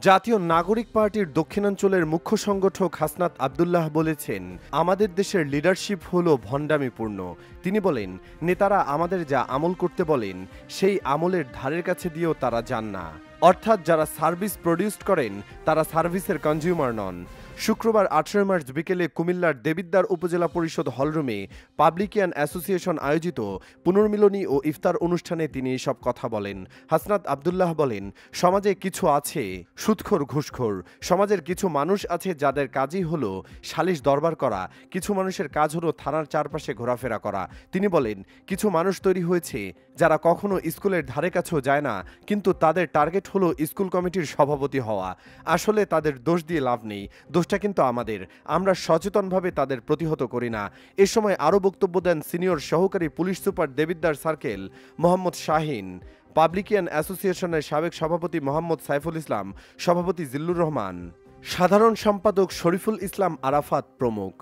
জাতীয় নাগরিক পার্টির দক্ষিণাঞ্চলের মুখ্য সংগঠক হাসনাত আব্দুল্লাহ বলেছেন, আমাদের দেশের লিডারশিপ হলো ভণ্ডামিপূর্ণ। তিনি বলেন, নেতারা আমাদের যা আমল করতে বলেন সেই আমলের ধারের কাছে দিয়েও তারা যান না। অর্থাৎ যারা সার্ভিস প্রডিউস করেন তারা সার্ভিসের কনজিউমার নন। শুক্রবার 18 মার্চ বিকেলে কুমিল্লার দেবিদ্বার উপজেলা পরিষদ হলরুমে পাবলিকিয়ান অ্যাসোসিয়েশন আয়োজিত পুনর্মিলনী ও ইফতার অনুষ্ঠানে তিনি এসব কথা বলেন। হাসনাত আব্দুল্লাহ বলেন, সমাজে কিছু আছে সুদখোর ঘুষখোর, সমাজের কিছু মানুষ আছে যাদের কাজই হলো সালিশ দরবার করা, কিছু মানুষের কাজ হলো থানার চারপাশে ঘোরাফেরা করা। তিনি বলেন, কিছু মানুষ তৈরি হয়েছে যারা কখনো স্কুলের ধারে কাছেও যায় না, কিন্তু তাদের টার্গেট হলো স্কুল কমিটির সভাপতি হওয়া। আসলে তাদের দোষ দিয়ে লাভ নেই, দোষটা কিন্তু আমাদের, আমরা সচেতনভাবে তাদের প্রতিহত করি না। এ সময় আরও বক্তব্য দেন সিনিয়র সহকারী police super Debidwar circle Mohammad Shahin, পাবলিকিয়ান অ্যাসোসিয়েশনের সাবেক সভাপতি মোহাম্মদ সাইফুল ইসলাম, সভাপতি জিল্লুর রহমান, সাধারণ সম্পাদক শরীফুল ইসলাম আরাফাত প্রমুখ।